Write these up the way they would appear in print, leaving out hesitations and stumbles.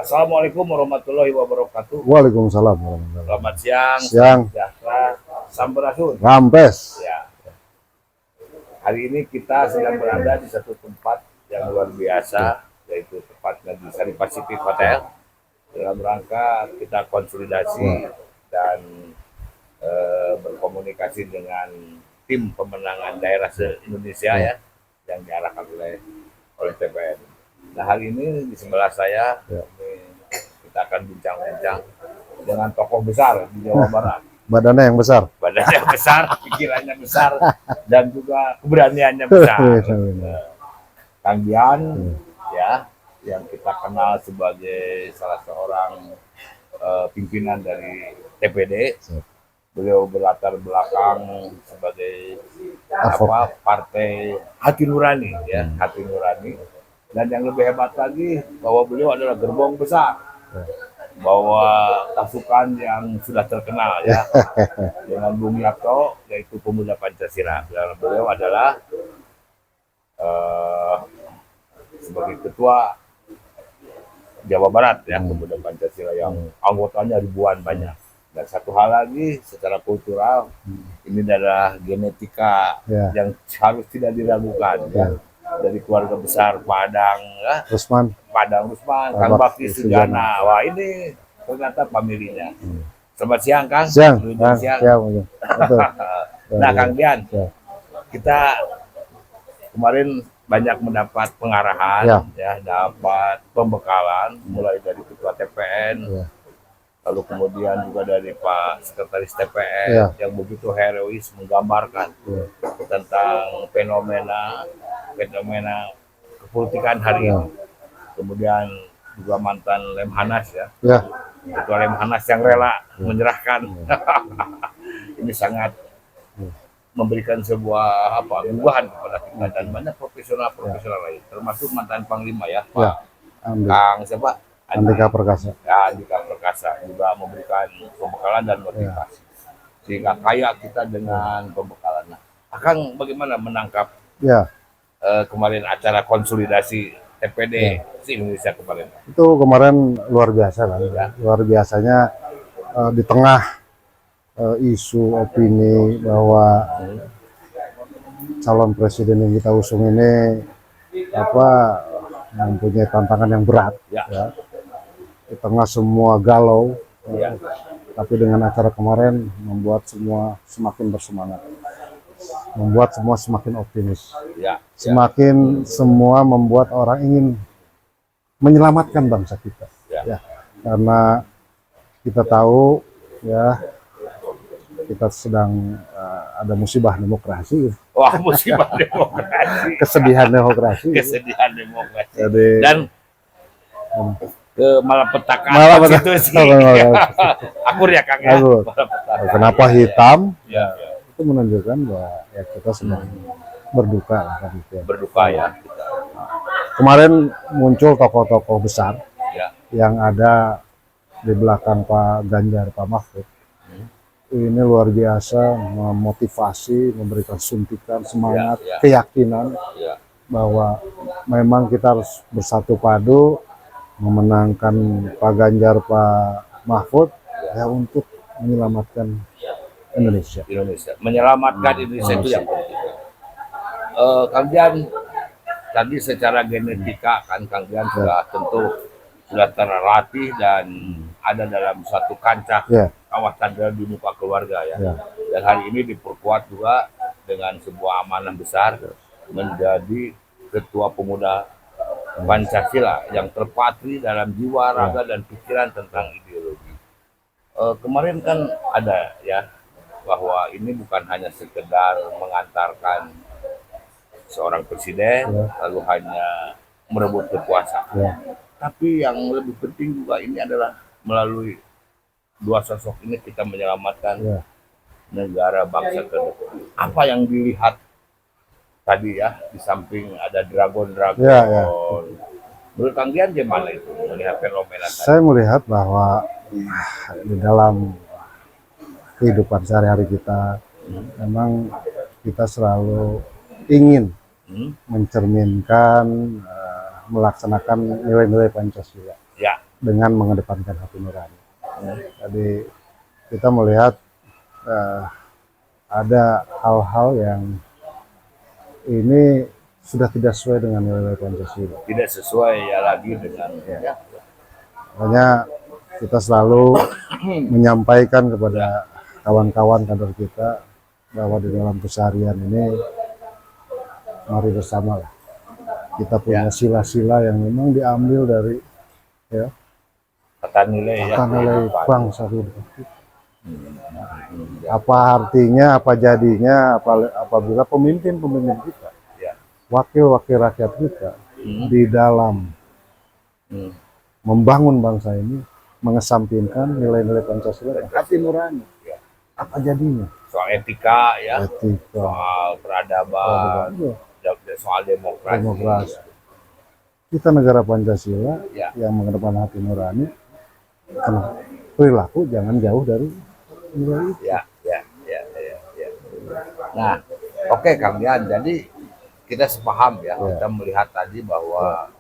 Assalamualaikum warahmatullahi wabarakatuh. Waalaikumsalam warahmatullahi Selamat wabarakatuh. siang, Siang. sejahtera, sampurasun. Rampes. Ya, hari ini kita sedang berada di satu tempat yang luar biasa, yaitu tepatnya di Sari Pacific Hotel. Dalam rangka kita konsolidasi dan berkomunikasi dengan tim pemenangan daerah se-Indonesia ya, yang diarahkan oleh TPN. Nah, hari ini di sebelah saya ini kita akan bincang-bincang dengan tokoh besar di Jawa Barat. Badannya yang besar. Badannya besar, pikirannya besar, dan juga keberaniannya besar. Kang Dian, ya, yang kita kenal sebagai salah seorang pimpinan dari TPD. Beliau berlatar belakang sebagai partai Hati Nurani, ya, Hati Nurani. Dan yang lebih hebat lagi bahwa beliau adalah gerbong besar, bahwa pasukan yang sudah terkenal ya dengan Bung Yapto, yaitu pemuda Pancasila. Dan beliau adalah sebagai ketua Jawa Barat ya, pemuda Pancasila yang anggotanya ribuan banyak. Dan satu hal lagi, secara kultural ini adalah genetika yang harus tidak diragukan ya. Dari keluarga besar Padang ya, Padang Rusman, Kang Bakti Sujana. Wah, ini ternyata familinya. Selamat siang Kang. Siang. Siang. Nah, Kang Dian, kita kemarin banyak mendapat pengarahan ya, dapat pembekalan mulai dari Ketua TPN, lalu kemudian juga dari Pak Sekretaris TPN yang begitu herois menggambarkan tentang fenomena kepolitikan hari ini. Kemudian juga mantan Lemhanas ya, Ketua Lemhanas yang rela menyerahkan. Ini sangat memberikan sebuah ungguhan kepada kita dan banyak profesional lain, termasuk mantan Panglima ya, Pak Kang siapa? Andika Perkasa. Ya, Andika Perkasa juga memberikan pembekalan dan motivasi. Sehingga kaya kita dengan pembekalan. Nah, Akang bagaimana menangkap kemarin acara konsolidasi TPD se-Indonesia kemarin? Itu kemarin luar biasa kan. Luar biasanya di tengah isu opini bahwa calon presiden yang kita usung ini mempunyai tantangan yang berat ya. Di tengah semua galau, tapi dengan acara kemarin membuat semua semakin bersemangat, membuat semua semakin optimis, semakin semua membuat orang ingin menyelamatkan bangsa kita, karena kita tahu ya kita sedang ada musibah demokrasi. Wah, musibah demokrasi. Kesedihan demokrasi. Kesedihan demokrasi. Jadi, dan malapetakan konstitusi. Akur ya Kang ya. Kenapa hitam? Itu menunjukkan bahwa ya kita sedang berduka lah kan gitu. Berduka ya. Kemarin muncul tokoh-tokoh besar yang ada di belakang Pak Ganjar, Pak Mahfud. Ini luar biasa memotivasi, memberikan suntikan semangat, keyakinan bahwa memang kita harus bersatu padu memenangkan Pak Ganjar, Pak Mahfud ya untuk menyelamatkan Indonesia. Menyelamatkan Indonesia itu yang penting. Kang Dian, tadi secara genetika kan Kang Dian sudah terlatih dan ada dalam satu kancah kawasan di muka keluarga ya. Dan hari ini diperkuat juga dengan sebuah amanah besar menjadi Ketua Pemuda Pancasila yang terpatri dalam jiwa, raga, dan pikiran tentang ideologi. Kemarin kan ada ya bahwa ini bukan hanya sekedar mengantarkan seorang presiden lalu hanya merebut kekuasaan, tapi yang lebih penting juga ini adalah melalui dua sosok ini kita menyelamatkan negara bangsa ke depan. Apa yang dilihat tadi ya, di samping ada dragon. Menurut Kang Dian gimana itu melihat fenomena tadi? Saya melihat bahwa di dalam kehidupan sehari-hari kita memang kita selalu ingin mencerminkan melaksanakan nilai-nilai Pancasila. dengan mengedepankan hati nurani. Jadi kita melihat ada hal-hal yang ini sudah tidak sesuai dengan nilai Pancasila. Tidak sesuai ya lagi dengan ya. Makanya kita selalu menyampaikan kepada kawan-kawan kader kita bahwa di dalam keseharian ini mari bersamalah kita punya sila-sila yang memang diambil dari ya Tata nilai bangsa kita. Apa artinya, apa jadinya apabila pemimpin-pemimpin kita, wakil-wakil rakyat kita di dalam membangun bangsa ini mengesampingkan nilai-nilai Pancasila dan hati nurani. Apa jadinya? Soal etika ya, Etika, soal peradaban, soal demokrasi. Kita negara Pancasila yang mengedepankan hati nurani, perilaku jangan jauh dari nilai itu. Ya. Nah, oke Kang Yan, jadi kita sepaham ya, kita melihat tadi bahwa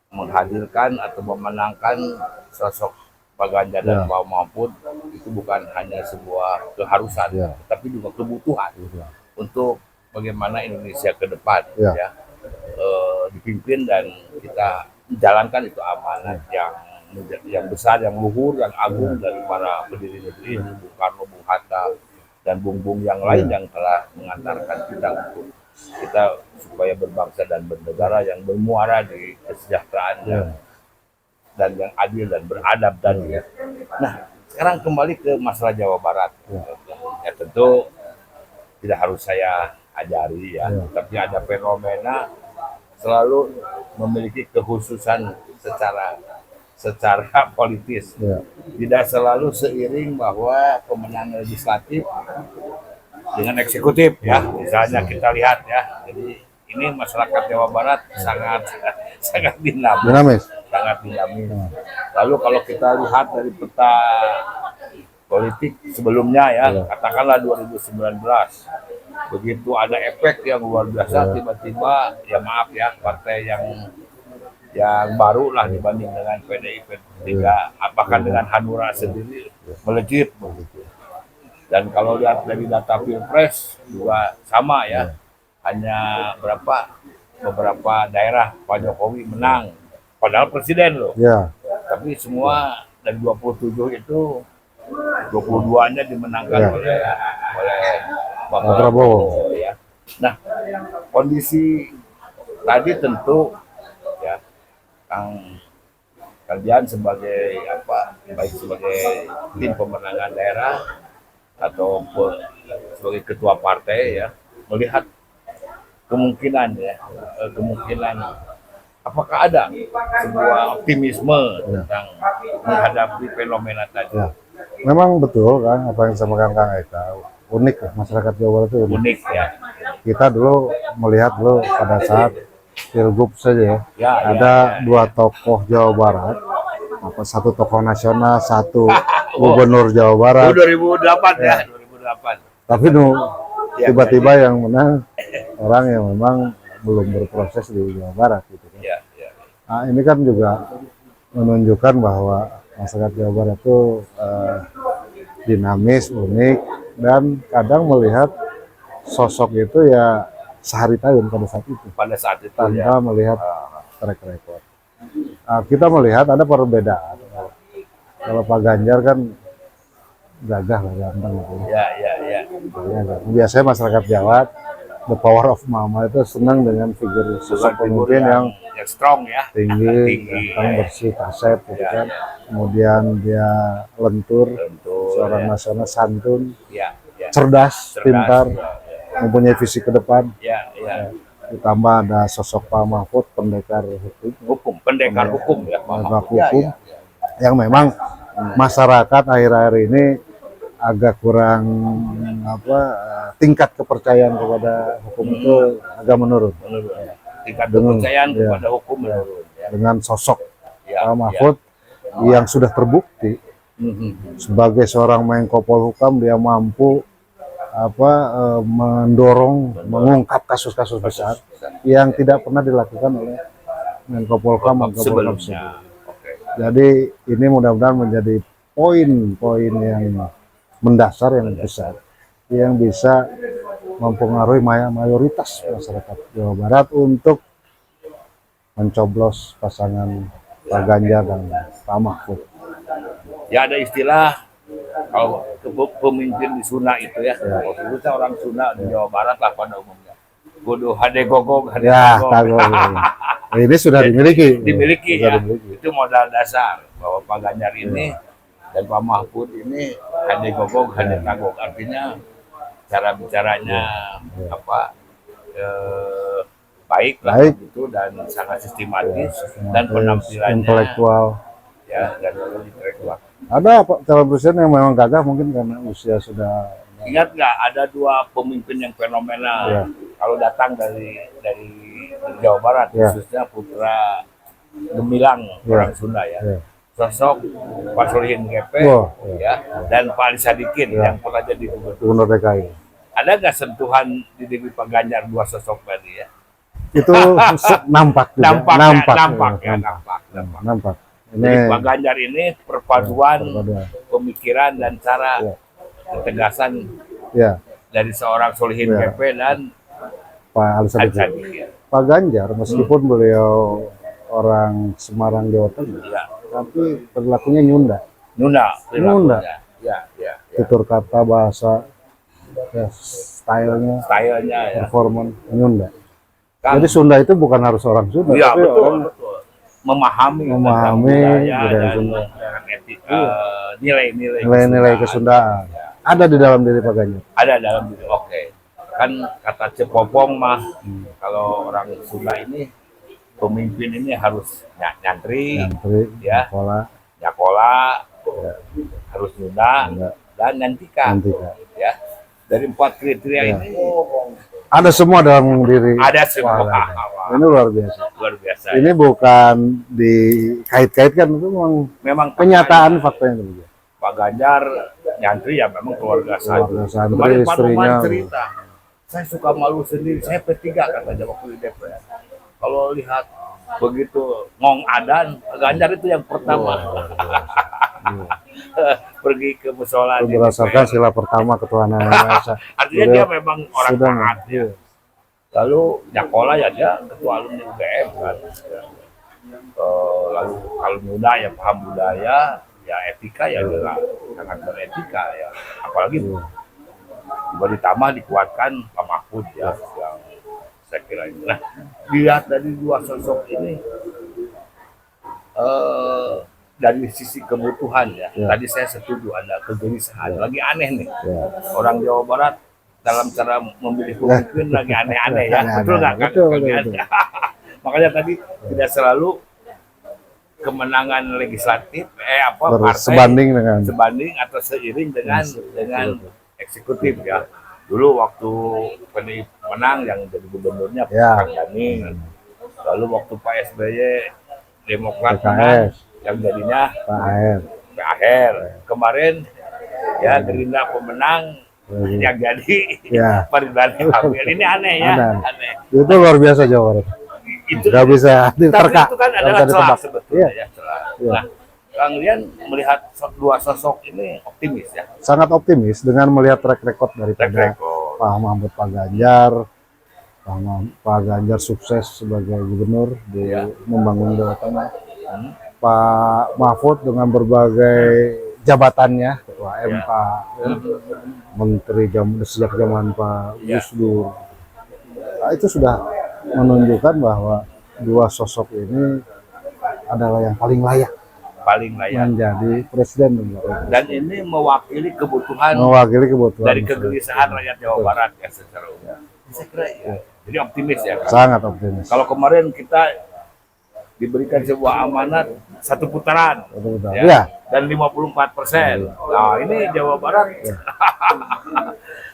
menghadirkan atau memenangkan sosok Pak Ganjar dan Pak Mahfud itu bukan hanya sebuah keharusan, tapi juga kebutuhan untuk bagaimana Indonesia ke depan ya dipimpin dan kita menjalankan itu amanat yang besar, yang luhur, yang agung dari para pendiri negeri ini, Bung Karno, Bung Hatta, dan bung-bung yang lain yang telah mengantarkan kita untuk kita supaya berbangsa dan bernegara yang bermuara di kesejahteraan dan yang adil dan beradab tadi ya. Nah, sekarang kembali ke masalah Jawa Barat. Ya tentu tidak harus saya ajari ya, tapi ada fenomena selalu memiliki kekhususan secara politis. Tidak selalu seiring bahwa pemenang legislatif dengan eksekutif ya. Misalnya kita lihat ya. Jadi ini masyarakat Jawa Barat sangat dinamis. Sangat dinamis. Lalu kalau kita lihat dari peta politik sebelumnya ya, katakanlah 2019. Begitu ada efek yang luar biasa, tiba-tiba ya maaf ya, partai yang baru lah dibanding dengan PDIP 3, apakah dengan Hanura sendiri melejit begitu. Dan kalau lihat dari data Pilpres juga sama ya, hanya beberapa daerah Pak Jokowi menang, padahal presiden loh. Tapi semua dari 27 itu 22-nya dimenangkan oleh Pak Prabowo ya. Nah, kondisi tadi tentu ya kalian sebagai baik sebagai tim pemenangan daerah atau sebagai ketua partai ya melihat kemungkinan apakah ada sebuah optimisme tentang menghadapi fenomena tadi. Memang betul kan apa yang disampaikan Kang Eka, unik ya, masyarakat Jawa Barat itu unik ya. Kita dulu melihat pada saat Pilgub saja ada dua tokoh Jawa Barat, satu tokoh nasional, satu gubernur Jawa Barat. 2008 ya. 2008. Tapi tiba-tiba yang menang orang yang memang belum berproses di Jawa Barat gitu kan. Nah, ini kan juga menunjukkan bahwa masyarakat Jawa Barat itu dinamis, unik, dan kadang melihat sosok itu ya sehari tahun pada saat itu tanpa melihat track record. Kita melihat ada perbedaan. Kalau Pak Ganjar kan gagah lah, ganteng gitu. Biasanya masyarakat Jawa, the power of mama itu senang dengan figur sosok pemimpin yang strong ya, tinggi, bersih, kasep gitu kan. Kemudian dia lentur, seorang nasionalis, santun, cerdas, pintar, mempunyai visi ke depan. Ditambah ada sosok Pak Mahfud, pendekar hukum yang memang masyarakat akhir-akhir ini agak kurang tingkat kepercayaan kepada hukum itu agak menurun. Tingkat kepercayaan kepada hukum menurun. Dengan sosok Pak Mahfud yang sudah terbukti sebagai seorang Menko Polhukam, dia mampu mendorong, mengungkap kasus-kasus besar yang tidak pernah dilakukan oleh Menko Polhukam sebelumnya. Jadi ini mudah-mudahan menjadi poin-poin yang mendasar yang besar yang bisa mempengaruhi mayoritas masyarakat Jawa Barat untuk mencoblos pasangan Pak Ganjar dan Pak Mahfud. Ya ada istilah kalau pemimpin di Sunda itu ya, khususnya orang Sunda di Jawa Barat lah pada umumnya. Kudu hade gogog, hade Ya, gogog. tahu. Ini sudah dimiliki. Dimiliki Sudah ya. dimiliki. Itu modal dasar bahwa Pak Ganjar ini dan Pak Mahfud ini hade gogog, hade tagog. Artinya cara bicaranya apa baik lah gitu dan sangat sistematis dan penampilannya intelektual. Ya, dan intelektual. Ada calon presiden yang memang gagah mungkin karena usia sudah. Ingat nggak ada dua pemimpin yang fenomenal Ya. kalau datang dari Jawa Barat, khususnya putra Gemilang orang Sunda ya. Sosok Pak Solihin Gepe ya dan Pak Ali Sadikin yang pernah jadi Gubernur DKI. Ada nggak sentuhan di diri Pak Ganjar dua sosok tadi ya? Itu nampak juga. Nampak. Ini Pak Ganjar ini perpaduan pemikiran dan cara ketegasan dari seorang Solihin Gepe dan Pak Ali Sadikin. Pak Ganjar meskipun beliau orang Semarang Jawa Tengah, tapi perilakunya Nyunda. Ya. Tutur kata, bahasa, stylenya, performan Nyunda. Jadi Sunda itu bukan harus orang Sunda, tapi betul, orang memahami budaya Sunda, nilai-nilai kesundaan. Ada di dalam diri Pak Ganjar. Ada dalam diri. Oke. Kan kata Cepopong mah kalau orang Sunda ini pemimpin ini harus nyantri ya, nyakola, harus Sunda dan nyantika. Ya. Dari 4 kriteria ini ada semua dalam diri. Ada semua. Ini luar biasa. Ini bukan dikait-kaitkan, itu memang kenyataan faktanya demikian. Pak Ganjar nyantri ya memang keluarga santri, kemarin istrinya cerita, saya suka malu sendiri, saya P3 katanya waktu di DPR. Kalau lihat begitu ngong adan, Pak Ganjar itu yang pertama pergi ke musola. Berdasarkan sila pertama ketuhanan Yang Esa. Artinya dia memang orang taat ya. Lalu nyakola ya dia ketua alumni UGM kan. Lalu kalau muda ya paham budaya, ya etika ya juga sangat beretika ya. Apalagi ditambah dikuatkan Pak Mahfud ya, yang saya kira ini. Nah, dilihat dari dua sosok ini dari sisi kebutuhan ya. Tadi saya setuju ada kegelisahan. Lagi aneh nih. Orang Jawa Barat dalam cara memilih pemimpin lagi aneh-aneh ya. Betul nggak? Betul. Makanya tadi tidak selalu kemenangan legislatif sebanding atau seiring dengan eksekutif ya. Dulu waktu PDIP menang yang jadi gubernurnya Kang Jamin. Lalu waktu Pak SBY Demokrat menang yang jadinya Pak Aher. Kemarin ya Gerindra pemenang yang jadi Pak Ridwan Kamil. Ini aneh ya. Aneh. Itu luar biasa Jawa Barat. Itu nggak bisa diterka. Tapi itu kan adalah celah sebetulnya ya. Nah, Kang Rian melihat dua sosok ini optimis ya? Sangat optimis dengan melihat track record daripada Pak Mahfud, Pak Ganjar. Pak Ganjar sukses sebagai gubernur di membangun Jawa Tengah. Pak Mahfud dengan berbagai jabatannya, Ketua MK, Menteri sejak zaman Pak Gus Dur. Nah, itu sudah menunjukkan bahwa dua sosok ini adalah yang paling layak menjadi presiden. Dan ini mewakili kebutuhan dari kegelisahan rakyat Jawa Barat ya secara umum. Saya kira ya. Jadi optimis ya kan? Sangat optimis. Kalau kemarin kita diberikan sebuah amanat satu putaran, dan 54%. Nah ini Jawa Barat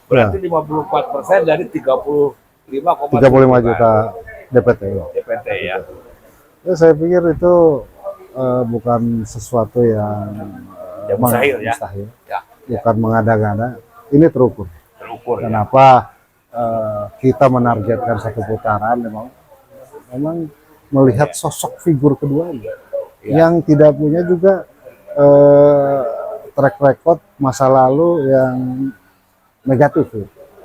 berarti 54% dari 35 juta DPT ya. Saya pikir itu bukan sesuatu yang mustahil. Bukan mengada-ngada. Ini terukur. Kenapa kita menargetkan satu putaran? Memang melihat sosok figur keduanya. yang tidak punya juga track record masa lalu yang negatif.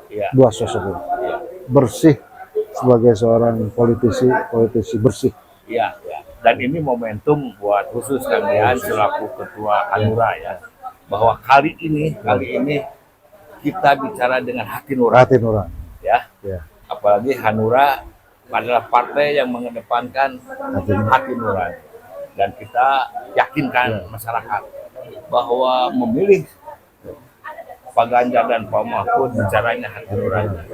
Ya. Dua sosok itu bersih sebagai seorang politisi bersih. Iya, ya. Dan ini momentum buat khusus kalian selaku ketua Hanura ya, bahwa kali ini kita bicara dengan hati nurani. Ya. Apalagi Hanura adalah partai yang mengedepankan hati nurani, dan kita yakinkan masyarakat bahwa memilih Pak Ganjar dan Pak Mahfud bicaranya hati nurani.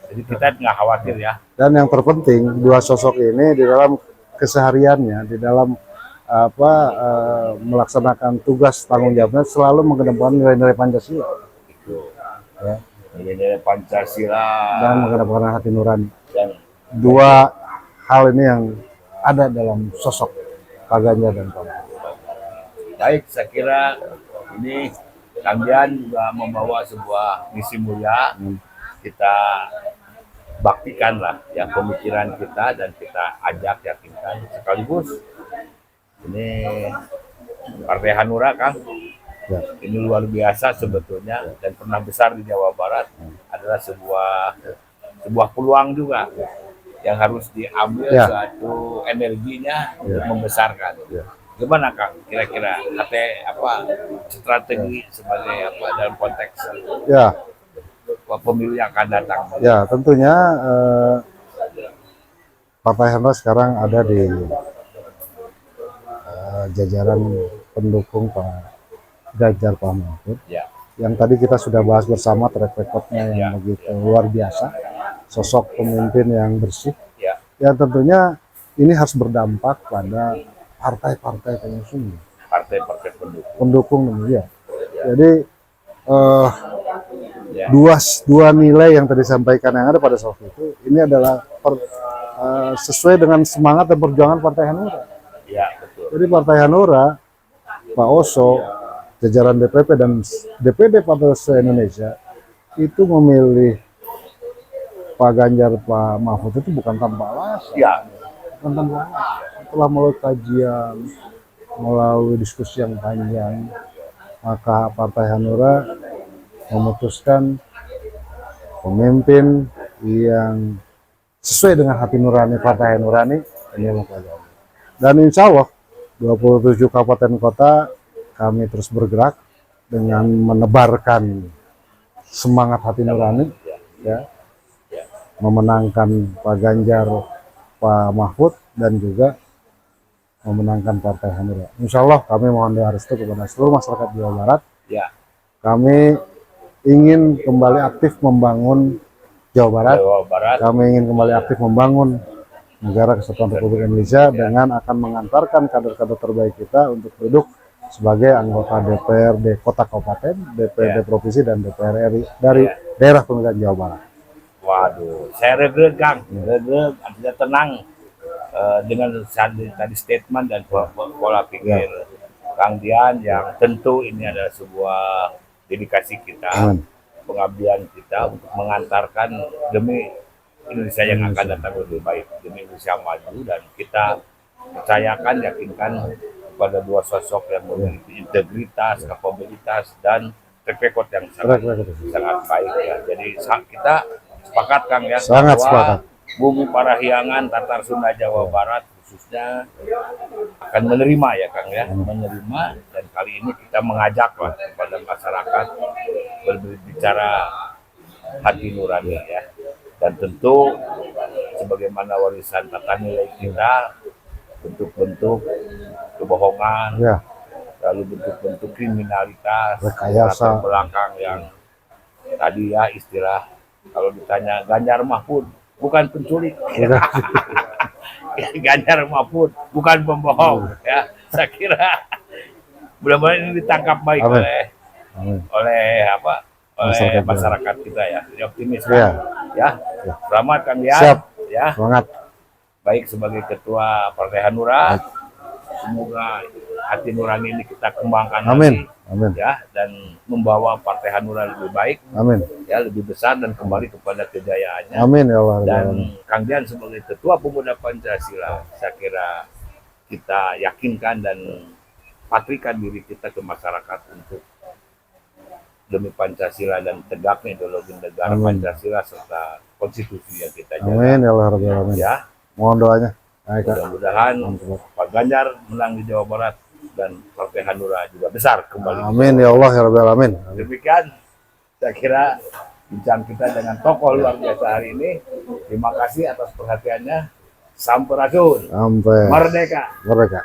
Jadi kita nggak khawatir ya. Dan yang terpenting dua sosok ini di dalam kesehariannya, di dalam melaksanakan tugas tanggung jawabnya selalu mengedepankan nilai-nilai Pancasila. Ya. Nilai-nilai Pancasila dan mengedepankan hati nurani. Dan dua hal ini yang ada dalam sosok Pak Ganjar dan Pak Mahfud. Baik, saya kira ini kalian juga membawa sebuah misi mulia. Kita baktikan lah ya pemikiran kita, dan kita ajak yakinkan sekaligus ini Partai Hanura, Kang. Ya. Ini luar biasa sebetulnya, dan pernah besar di Jawa Barat. Adalah sebuah peluang juga yang harus diambil, suatu energinya untuk membesarkan. Gimana Kang? Kira-kira strategi sebagai dalam konteks pemilu yang akan datang? Ya, tentunya Partai Hanura sekarang ada di jajaran pendukung Pak Ganjar Pak Mahfud. Ya. Yang tadi kita sudah bahas bersama track record-nya yang begitu luar biasa, sosok pemimpin yang bersih. Ya tentunya ini harus berdampak pada partai-partai pengusung, partai-partai pendukung ya. Jadi dua nilai yang tadi disampaikan yang ada pada saat itu, ini adalah sesuai dengan semangat dan perjuangan Partai Hanura. Ya, betul. Jadi Partai Hanura, Pak Oso, jajaran DPP dan DPD Partai se-Indonesia itu memilih Pak Ganjar, Pak Mahfud itu bukan tanpa alasan. Ya. Bukan tanpa alasan. Setelah melalui kajian, melalui diskusi yang panjang, maka Partai Hanura memutuskan pemimpin yang sesuai dengan hati nurani Partai Nurani, ini Pak Ganjar. Dan insya Allah 27 kabupaten kota kami terus bergerak dengan menebarkan semangat hati nurani, ya, memenangkan Pak Ganjar, Pak Mahfud, dan juga memenangkan Partai Hanura. Insya Allah kami mohon doa restu kepada seluruh masyarakat Jawa Barat. Ya. Kami ingin kembali aktif membangun Jawa Barat. Kami ingin kembali aktif membangun negara kesatuan Republik Indonesia dengan akan mengantarkan kader-kader terbaik kita untuk duduk sebagai anggota DPRD Kota Kabupaten, DPRD Provinsi, dan DPR RI dari daerah pemilihan Jawa Barat. Waduh, saya regret Kang, artinya tenang dengan tadi statement dan pola pikir Kang Dian, yang tentu ini adalah sebuah dedikasi kita, pengabdian kita untuk mengantarkan demi Indonesia yang akan datang lebih baik, demi Indonesia maju, dan kita percayakan, yakinkan pada dua sosok yang memiliki integritas, kapabilitas, dan track record yang sangat baik ya. Jadi kita sepakat Kang ya, sangat sepakat. Bumi Parahyangan Tatar Sunda Jawa Barat khususnya akan menerima ya Kang ya, menerima, dan kali ini kita mengajak lah kepada masyarakat berbicara hati nurani ya, dan tentu sebagaimana warisan tata nilai kita, bentuk-bentuk kebohongan, lalu bentuk-bentuk kriminalitas, rekayasa belakang yang tadi ya istilah kalau ditanya Ganjar Mahfud bukan penculik, Ganjar Mahfud bukan pembohong ya. Saya kira mudah-mudahan ini ditangkap baik oleh masyarakat kita ya. Jadi optimis ya. Selamat Kang Dian. Ya. Semangat. Baik sebagai ketua Partai Hanura, semoga hati nurani ini kita kembangkan lagi, ya, dan membawa Partai Hanura lebih baik, ya, lebih besar dan kembali kepada kejayaannya. Amin ya Allah. Dan Kang Dian sebagai ketua pemuda Pancasila, saya kira kita yakinkan dan patrikan diri kita ke masyarakat untuk demi Pancasila dan tegaknya ideologi negara Amin. Pancasila serta konstitusi yang kita jaga. Amin ya Allah Rabbil Alamin. Ya, Mohon doanya. Baik, Kak. mudah-mudahan Mantap. Pak Ganjar menang di Jawa Barat dan Partai Hanura juga besar kembali. Amin ya Allah ya Rabbil Alamin. Demikian saya kira bincang kita dengan tokoh luar biasa hari ini. Terima kasih atas perhatiannya. Sampurasun. Sampai Merdeka. merdeka.